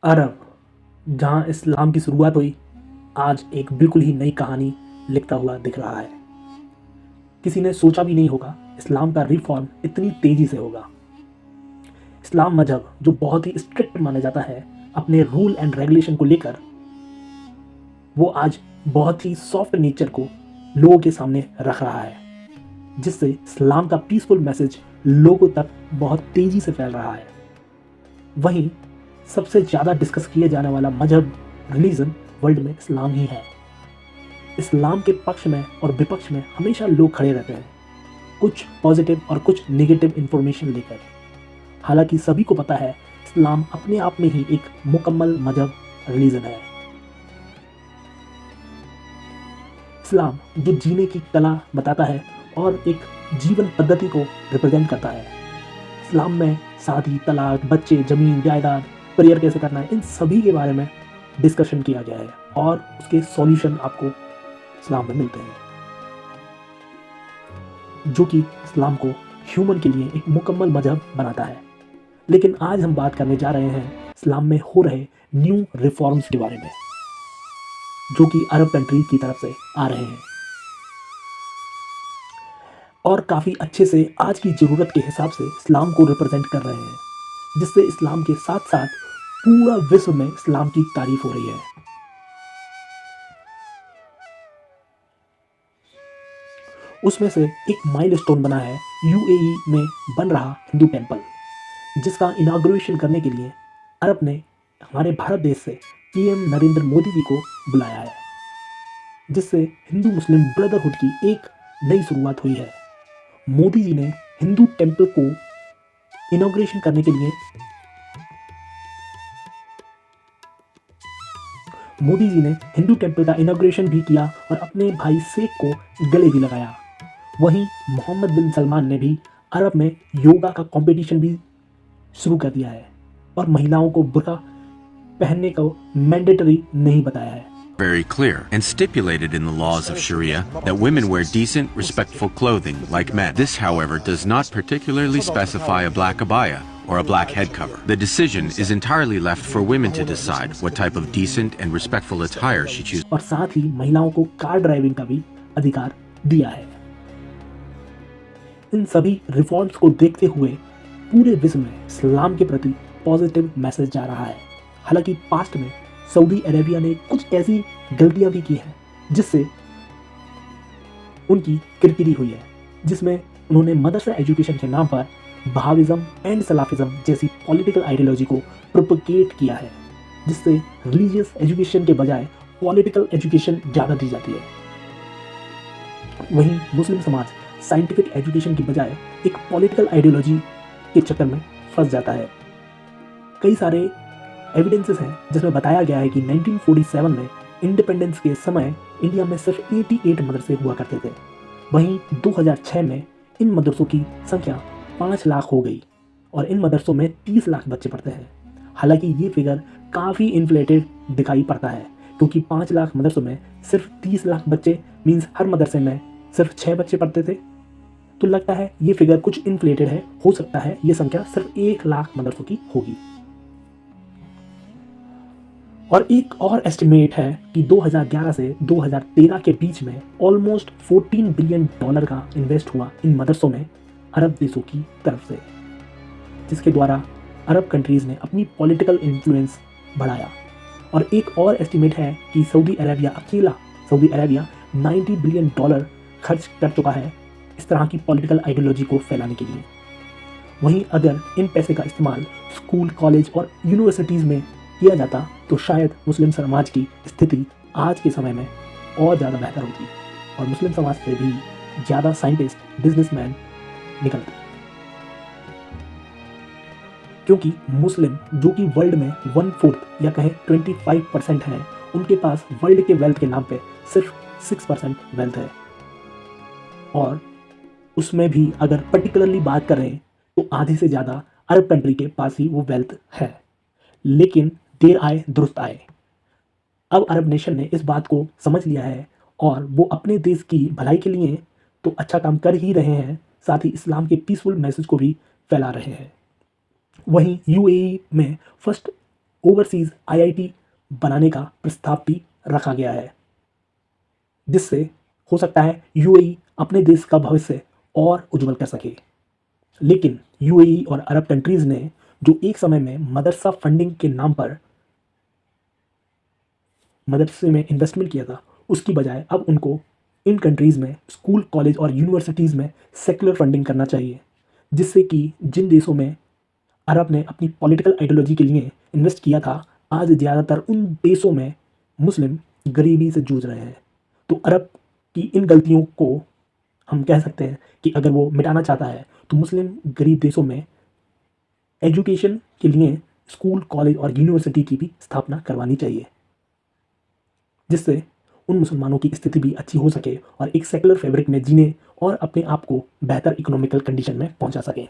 अरब, जहाँ इस्लाम की शुरुआत हुई, आज एक बिल्कुल ही नई कहानी लिखता हुआ दिख रहा है। किसी ने सोचा भी नहीं होगा इस्लाम का रिफॉर्म इतनी तेजी से होगा। इस्लाम मजहब जो बहुत ही स्ट्रिक्ट माना जाता है अपने रूल एंड रेगुलेशन को लेकर, वो आज बहुत ही सॉफ्ट नेचर को लोगों के सामने रख रहा है, जिससे इस्लाम का पीसफुल मैसेज लोगों तक बहुत तेजी से फैल रहा है। वहीं सबसे ज़्यादा डिस्कस किया जाने वाला मजहब रिलीजन वर्ल्ड में इस्लाम ही है। इस्लाम के पक्ष में और विपक्ष में हमेशा लोग खड़े रहते हैं, कुछ पॉजिटिव और कुछ नेगेटिव इंफॉर्मेशन लेकर। हालांकि सभी को पता है इस्लाम अपने आप में ही एक मुकम्मल मजहब रिलीजन है। इस्लाम जो जीने की कला बताता है और एक जीवन पद्धति को रिप्रेजेंट करता है। इस्लाम में शादी, तलाक, बच्चे, ज़मीन, जायदाद, प्रेयर कैसे करना है, इन सभी के बारे में डिस्कशन किया गया है और उसके सॉल्यूशन आपको इस्लाम में मिलते हैं, जो कि इस्लाम को ह्यूमन के लिए एक मुकम्मल मजहब बनाता है। लेकिन आज हम बात करने जा रहे हैं इस्लाम में हो रहे न्यू रिफॉर्म्स के बारे में, जो कि अरब कंट्रीज की तरफ से आ रहे हैं और काफ़ी अच्छे से आज की ज़रूरत के हिसाब से इस्लाम को रिप्रेजेंट कर रहे हैं, जिससे इस्लाम के साथ साथ पूरा विश्व में इस्लाम की तारीफ हो रही है। उसमें से एक माइलस्टोन बना है यूएई में बन रहा हिंदू टेम्पल, जिसका इनाग्रेशन करने के लिए अरब ने हमारे भारत देश से पीएम नरेंद्र मोदी जी को बुलाया है, जिससे हिंदू मुस्लिम ब्रदरहुड की एक नई शुरुआत हुई है। मोदी जी ने हिंदू टेम्पल को इनाग्रेशन करने के लिए मोदी जी ने हिंदू टेम्पल का इनाग्रेशन भी किया और अपने भाई शेख को गले भी लगाया। वहीं मोहम्मद बिन सलमान ने भी अरब में योगा का कंपटीशन भी शुरू कर दिया है और महिलाओं को बुर्का पहनने को मैंडेटरी नहीं बताया है। Very clear and stipulated in the laws of Sharia that women wear decent, respectful clothing like men. This, however, does not particularly specify a black abaya or a black head cover. The decision is entirely left for women to decide what type of decent and respectful attire she chooses. और साथ ही महिलाओं को car driving का भी अधिकार दिया है। इन सभी रिफॉर्म्स को देखते हुए पूरे विश्व में इस्लाम के प्रति पॉजिटिव मैसेज जा रहा है। हालांकि पास्ट में सऊदी अरेबिया ने कुछ ऐसी गलतियां भी की हैं जिससे उनकी किरकिरी हुई है, जिसमें उन्होंने मदरसा एजुकेशन के नाम पर बहाविज्म एंड सलाफिज्म जैसी पॉलिटिकल आइडियोलॉजी को प्रोपगेट किया है, जिससे रिलीजियस एजुकेशन के बजाय पॉलिटिकल एजुकेशन ज़्यादा दी जाती है। वहीं मुस्लिम समाज साइंटिफिक एजुकेशन की बजाय एक पॉलिटिकल आइडियोलॉजी के चक्कर में फंस जाता है। कई सारे एविडेंसेस हैं जिसमें बताया गया है कि 1947 में इंडिपेंडेंस के समय इंडिया में सिर्फ 88 मदरसे हुआ करते थे। वहीं 2006 में इन मदरसों की संख्या 5 लाख हो गई और इन मदरसों में 30 लाख बच्चे पढ़ते हैं। हालांकि ये फिगर काफ़ी इन्फ्लेटेड दिखाई पड़ता है, क्योंकि 5 लाख मदरसों में सिर्फ 30 लाख बच्चे मीन्स हर मदरसे में सिर्फ 6 बच्चे पढ़ते थे। तो लगता है ये फिगर कुछ इन्फ्लेटेड है, हो सकता है ये संख्या सिर्फ 1 लाख मदरसों की होगी। और एक और एस्टिमेट है कि 2011 से 2013 के बीच में ऑलमोस्ट $14 बिलियन का इन्वेस्ट हुआ इन मदरसों में अरब देशों की तरफ से, जिसके द्वारा अरब कंट्रीज़ ने अपनी पॉलिटिकल इन्फ्लुएंस बढ़ाया। और एक और एस्टिमेट है कि सऊदी अरेबिया 90 बिलियन डॉलर खर्च कर चुका है इस तरह की पॉलिटिकल आइडियोलॉजी को फैलाने के लिए। वहीं अगर इन पैसे का इस्तेमाल स्कूल, कॉलेज और यूनिवर्सिटीज़ में किया जाता तो शायद मुस्लिम समाज की स्थिति आज के समय में और ज़्यादा बेहतर होती और मुस्लिम समाज से भी ज़्यादा साइंटिस्ट, बिजनेसमैन निकलते, क्योंकि मुस्लिम जो कि वर्ल्ड में 1/4 या कहें 25% हैं, उनके पास वर्ल्ड के वेल्थ के नाम पे सिर्फ 6% वेल्थ है। और उसमें भी अगर पर्टिकुलरली बात करें तो आधे से ज़्यादा अरब कंट्री के पास ही वो वेल्थ है। लेकिन देर आए दुरुस्त आए, अब अरब नेशन ने इस बात को समझ लिया है और वो अपने देश की भलाई के लिए तो अच्छा काम कर ही रहे हैं, साथ ही इस्लाम के पीसफुल मैसेज को भी फैला रहे हैं। वहीं यूएई में फर्स्ट ओवरसीज आईआईटी बनाने का प्रस्ताव भी रखा गया है, जिससे हो सकता है यूएई अपने देश का भविष्य और उज्जवल कर सके। लेकिन यूएई और अरब कंट्रीज़ ने जो एक समय में मदरसा फंडिंग के नाम पर मदरसे में इन्वेस्टमेंट किया था, उसकी बजाय अब उनको इन कंट्रीज़ में स्कूल, कॉलेज और यूनिवर्सिटीज़ में सेक्युलर फंडिंग करना चाहिए, जिससे कि जिन देशों में अरब ने अपनी पॉलिटिकल आइडियोलॉजी के लिए इन्वेस्ट किया था, आज ज़्यादातर उन देशों में मुस्लिम गरीबी से जूझ रहे हैं। तो अरब की इन गलतियों को हम कह सकते हैं कि अगर वो मिटाना चाहता है तो मुस्लिम गरीब देशों में एजुकेशन के लिए स्कूल, कॉलेज और यूनिवर्सिटी की भी स्थापना करवानी चाहिए, जिससे उन मुसलमानों की स्थिति भी अच्छी हो सके और एक सेकुलर फैब्रिक में जीने और अपने आप को बेहतर इकोनॉमिकल कंडीशन में पहुंचा सकें।